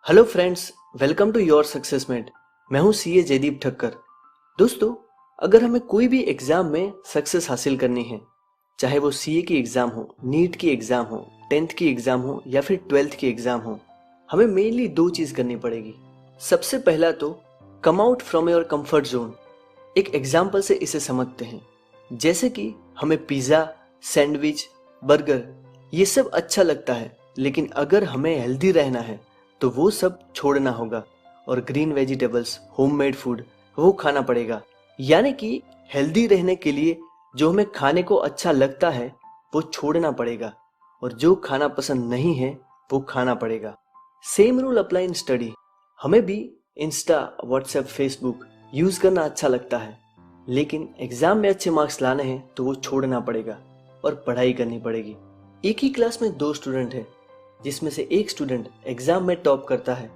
Hello friends, welcome to your success mate. मैं हूं CA Jaideep Thakkar. दोस्तों, अगर हमें कोई भी एग्जाम में सक्सेस हासिल करनी है, चाहे वो सीए की एग्जाम हो, नीट की एग्जाम हो, 10th की एग्जाम हो या फिर 12th की एग्जाम हो, हमें मेनली दो चीज करनी पड़ेगी। सबसे पहला तो come out from your comfort zone. एक एग्जाम्पल से इसे समझते हैं। जैसे कि हमें पिज्जा, सैंडविच, बर्गर ये सब अच्छा लगता है, लेकिन अगर हमें हेल्दी रहना है तो वो सब छोड़ना होगा और ग्रीन वेजिटेबल्स, होममेड फूड वो खाना पड़ेगा। यानी कि हेल्दी रहने के लिए जो हमें खाने को अच्छा लगता है वो छोड़ना पड़ेगा और जो खाना पसंद नहीं है वो खाना पड़ेगा। Same rule apply in study. हमें भी इंस्टा, व्हाट्सएप, फेसबुक यूज करना अच्छा लगता है, लेकिन एग्जाम में अच्छे मार्क्स लाने हैं तो वो छोड़ना पड़ेगा और पढ़ाई करनी पड़ेगी। एक ही क्लास में दो स्टूडेंट हैं, जिसमें से एक स्टूडेंट एग्जाम में टॉप करता है,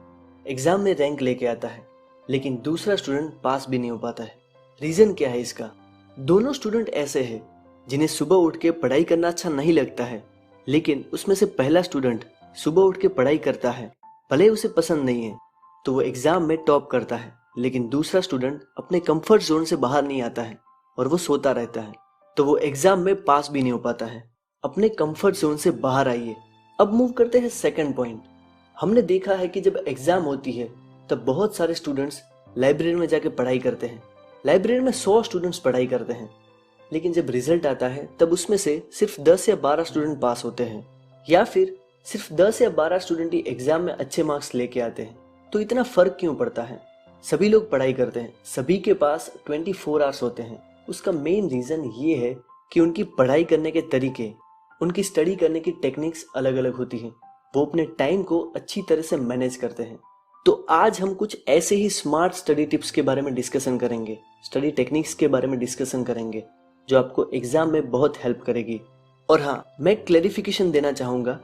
एग्जाम में रैंक लेके आता है, लेकिन दूसरा स्टूडेंट पास भी नहीं हो पाता है। रीजन क्या है इसका? दोनों स्टूडेंट ऐसे हैं जिन्हें सुबह उठ के पढ़ाई करना अच्छा नहीं लगता है, लेकिन उसमें से पहला स्टूडेंट सुबह उठ के पढ़ाई करता है, भले उसे पसंद नहीं है तो वो एग्जाम में टॉप करता है, लेकिन दूसरा स्टूडेंट अपने कंफर्ट जोन से बाहर नहीं आता है और वो सोता रहता है, तो वो एग्जाम में पास भी नहीं हो पाता है। अपने कंफर्ट जोन से बाहर आइए। अब मूव करते हैं सेकंड पॉइंट। हमने देखा है कि जब एग्जाम होती है तब बहुत सारे स्टूडेंट्स लाइब्रेरी में जाके पढ़ाई करते हैं। लाइब्रेरी में 100 स्टूडेंट्स पढ़ाई करते हैं, लेकिन जब रिजल्ट आता है तब उसमें से सिर्फ 10 या 12 स्टूडेंट पास होते हैं, या फिर सिर्फ 10 या 12 स्टूडेंट ही एग्जाम में अच्छे मार्क्स लेके आते हैं। तो इतना फर्क क्यों पड़ता है? सभी लोग पढ़ाई करते हैं, सभी के पास 24 आवर्स होते हैं। उसका मेन रीजन ये है कि उनकी पढ़ाई करने के तरीके, उनकी स्टडी करने की टेक्निक्स अलग अलग होती हैं। वो अपने टाइम को अच्छी तरह से मैनेज करते हैं। तो आज हम कुछ ऐसे ही स्मार्ट स्टडी टिप्स के बारे में डिस्कशन करेंगे, स्टडी टेक्निक्स के बारे में डिस्कशन करेंगे, जो आपको एग्जाम में बहुत हेल्प करेगी। और हाँ, मैं क्लैरिफिकेशन देना चाहूँगा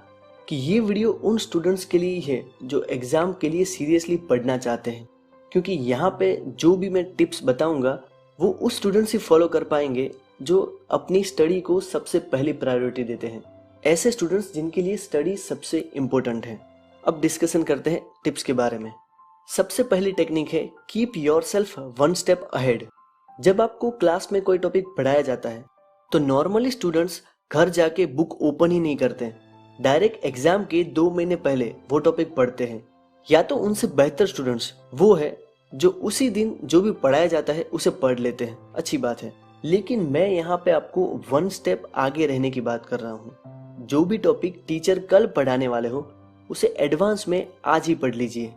कि ये वीडियो उन स्टूडेंट्स के लिए है जो एग्जाम के लिए सीरियसली पढ़ना चाहते हैं, क्योंकि यहाँ पे जो भी मैं टिप्स बताऊँगा वो उस स्टूडेंट्स ही फॉलो कर पाएंगे जो अपनी स्टडी को सबसे पहली प्रायोरिटी देते हैं, ऐसे स्टूडेंट्स जिनके लिए स्टडी सबसे इम्पोर्टेंट है। अब डिस्कशन करते हैं टिप्स के बारे में। सबसे पहली टेक्निक है keep yourself one step ahead. जब आपको क्लास में कोई टॉपिक पढ़ाया जाता है तो नॉर्मली स्टूडेंट्स घर जाके बुक ओपन ही नहीं करते, डायरेक्ट एग्जाम के 2 महीने पहले वो टॉपिक पढ़ते हैं। या तो उनसे बेहतर स्टूडेंट्स वो है जो उसी दिन जो भी पढ़ाया जाता है उसे पढ़ लेते हैं, अच्छी बात है, लेकिन मैं यहाँ पे आपको वन स्टेप आगे रहने की बात कर रहा हूँ। जो भी टॉपिक टीचर कल पढ़ाने वाले हो उसे एडवांस में आज ही पढ़ लीजिए।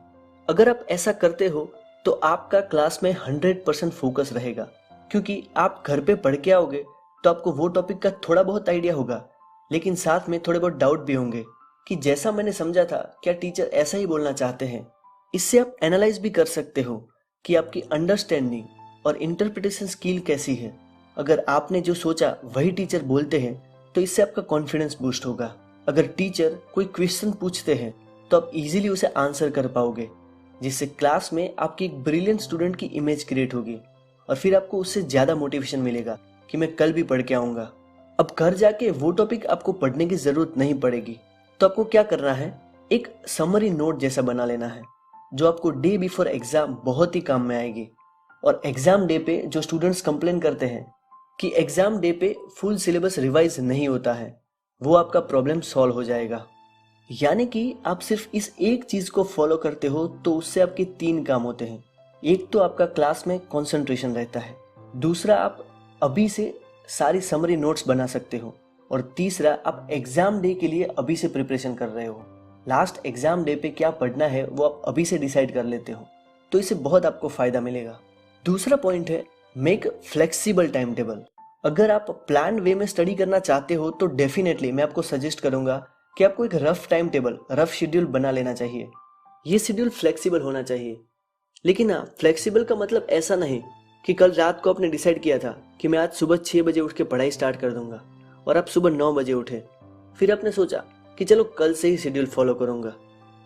अगर आप ऐसा करते हो तो आपका क्लास में 100% फोकस रहेगा, क्योंकि आप घर पे पढ़ के आओगे तो आपको वो टॉपिक का थोड़ा बहुत आइडिया होगा, लेकिन साथ में थोड़े बहुत डाउट भी होंगे कि जैसा मैंने समझा था क्या टीचर ऐसा ही बोलना चाहते हैं। इससे आप एनालाइज भी कर सकते हो कि आपकी अंडरस्टैंडिंग और इंटरप्रिटेशन स्किल कैसी है। अगर आपने जो सोचा वही टीचर बोलते हैं तो इससे आपका कॉन्फिडेंस बूस्ट होगा। अगर टीचर कोई क्वेश्चन पूछते हैं तो आप इजीली उसे आंसर कर पाओगे, जिससे क्लास में आपकी एक ब्रिलियंट स्टूडेंट की इमेज क्रिएट होगी और फिर आपको उससे ज़्यादा मोटिवेशन मिलेगा कि मैं कल भी पढ़ के आऊँगा। अब घर जाके वो टॉपिक आपको पढ़ने की ज़रूरत नहीं पड़ेगी, तो आपको क्या करना है, एक समरी नोट जैसा बना लेना है जो आपको डे बिफोर एग्ज़ाम बहुत ही काम में आएगी। और एग्ज़ाम डे पे जो स्टूडेंट्स कंप्लेन करते हैं कि एग्जाम डे पे फुल सिलेबस रिवाइज नहीं होता है, वो आपका प्रॉब्लम सॉल्व हो जाएगा। यानी कि आप सिर्फ इस एक चीज को फॉलो करते हो तो उससे आपके 3 काम होते हैं। एक तो आपका क्लास में कंसंट्रेशन रहता है, दूसरा आप अभी से सारी समरी नोट्स बना सकते हो, और तीसरा आप एग्जाम डे के लिए अभी से प्रिपरेशन कर रहे हो। लास्ट एग्जाम डे पे क्या पढ़ना है वो आप अभी से डिसाइड कर लेते हो, तो इससे बहुत आपको फायदा मिलेगा। दूसरा पॉइंट है मेक फ्लेक्सिबल टाइम टेबल। अगर आप प्लान वे में स्टडी करना चाहते हो तो डेफिनेटली मैं आपको सजेस्ट करूंगा कि आपको एक rough time table, rough schedule बना लेना चाहिए। ये शेड्यूल फ्लेक्सिबल होना चाहिए, लेकिन हाँ, फ्लेक्सिबल का मतलब ऐसा नहीं कि कल रात को आपने डिसाइड किया था कि मैं आज सुबह 6 बजे उठ के पढ़ाई स्टार्ट कर दूंगा और आप सुबह 9 बजे उठे, फिर आपने सोचा कि चलो कल से ही शेड्यूल फॉलो करूंगा।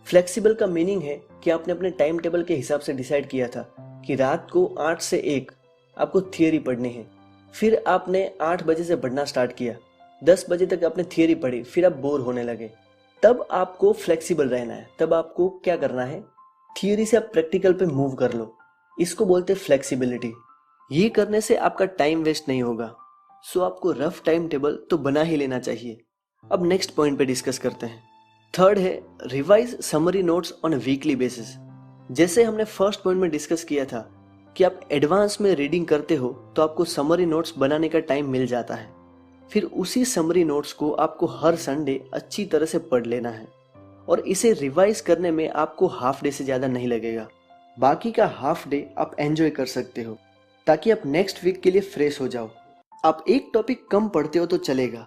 फ्लेक्सिबल का मीनिंग है कि आपने अपने टाइम टेबल के हिसाब से डिसाइड किया था कि रात को 8 से 1 आपको थियरी पढ़नी है, फिर आपने 8 बजे से पढ़ना स्टार्ट किया, 10 बजे तक आपने थियरी पढ़ी, फिर आप बोर होने लगे। तब आपको फ्लेक्सिबल रहना है, तब आपको क्या करना है, थियरी से आप प्रैक्टिकल पे मूव कर लो। इसको बोलते हैं फ्लेक्सिबिलिटी। ये करने से आपका टाइम वेस्ट नहीं होगा। सो आपको रफ टाइम टेबल तो बना ही लेना चाहिए। अब नेक्स्ट पॉइंट पे डिस्कस करते हैं। थर्ड है revise summary notes on weekly basis. जैसे हमने फर्स्ट पॉइंट में डिस्कस किया था कि आप एडवांस में रीडिंग करते हो तो आपको समरी नोट्स बनाने का टाइम मिल जाता है। फिर उसी समरी नोट्स को आपको हर संडे अच्छी तरह से पढ़ लेना है और इसे रिवाइज करने में आपको हाफ डे से ज़्यादा नहीं लगेगा। बाकी का हाफ डे आप एंजॉय कर सकते हो ताकि आप नेक्स्ट वीक के लिए फ्रेश हो जाओ। आप एक टॉपिक कम पढ़ते हो तो चलेगा,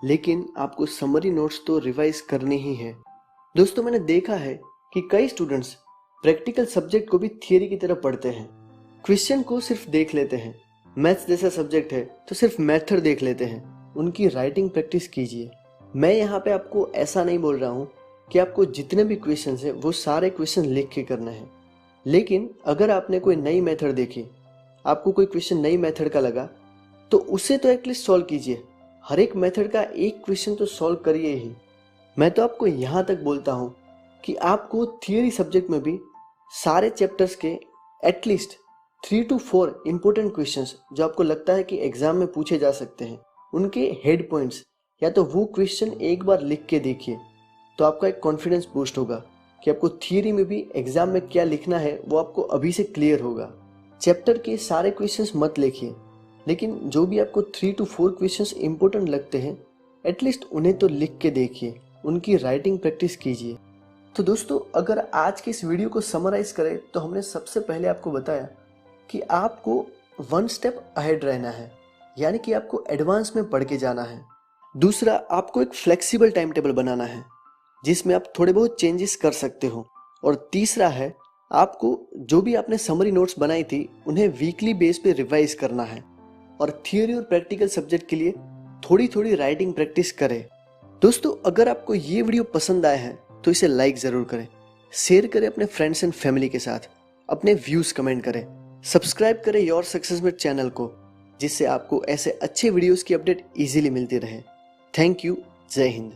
लेकिन आपको समरी नोट्स तो रिवाइज करनी ही है। दोस्तों, मैंने देखा है कि कई स्टूडेंट्स प्रैक्टिकल सब्जेक्ट को भी थियरी की तरह पढ़ते हैं। क्वेश्चन को सिर्फ देख लेते हैं। मैथ्स जैसा सब्जेक्ट है तो सिर्फ मेथड देख लेते हैं। उनकी राइटिंग प्रैक्टिस कीजिए। मैं यहाँ पे आपको ऐसा नहीं बोल रहा हूँ कि आपको जितने भी क्वेश्चन हैं वो सारे क्वेश्चन लिख के करने हैं, लेकिन अगर आपने कोई नई मेथड देखी, आपको कोई क्वेश्चन नई मेथड का लगा तो उसे तो एटलीस्ट सॉल्व कीजिए। हर एक मेथड का एक क्वेश्चन तो सॉल्व करिए ही। मैं तो आपको यहाँ तक बोलता हूँ कि आपको थियरी सब्जेक्ट में भी सारे चैप्टर्स के एटलीस्ट 3 to 4 इंपॉर्टेंट क्वेश्चंस जो आपको लगता है कि एग्जाम में पूछे जा सकते हैं, उनके हेड पॉइंट्स या तो वो क्वेश्चन एक बार लिख के देखिए, तो आपका एक कॉन्फिडेंस बूस्ट होगा कि आपको थियरी में भी एग्जाम में क्या लिखना है वो आपको अभी से क्लियर होगा। चैप्टर के सारे क्वेश्चंस मत लिखिए, लेकिन जो भी आपको 3 to 4 क्वेश्चंस इंपॉर्टेंट लगते हैं एटलीस्ट उन्हें तो लिख के देखिए, उनकी राइटिंग प्रैक्टिस कीजिए। तो दोस्तों, अगर आज की इस वीडियो को समराइज करें तो हमने सबसे पहले आपको बताया कि आपको 1 स्टेप अहेड रहना है, यानी कि आपको एडवांस में पढ़ के जाना है। दूसरा, आपको एक फ्लेक्सिबल टाइम टेबल बनाना है जिसमें आप थोड़े बहुत चेंजेस कर सकते हो। और तीसरा है, आपको जो भी आपने समरी नोट्स बनाई थी उन्हें वीकली बेस पे रिवाइज करना है और थियरी और प्रैक्टिकल सब्जेक्ट के लिए थोड़ी थोड़ी राइटिंग प्रैक्टिस करें। दोस्तों, अगर आपको ये वीडियो पसंद आया है तो इसे लाइक ज़रूर करें, शेयर करें अपने फ्रेंड्स एंड फैमिली के साथ, अपने व्यूज़ कमेंट करें, सब्सक्राइब करें योर सक्सेस मेट चैनल को, जिससे आपको ऐसे अच्छे वीडियोस की अपडेट इजीली मिलती रहे। Thank you. जय हिंद।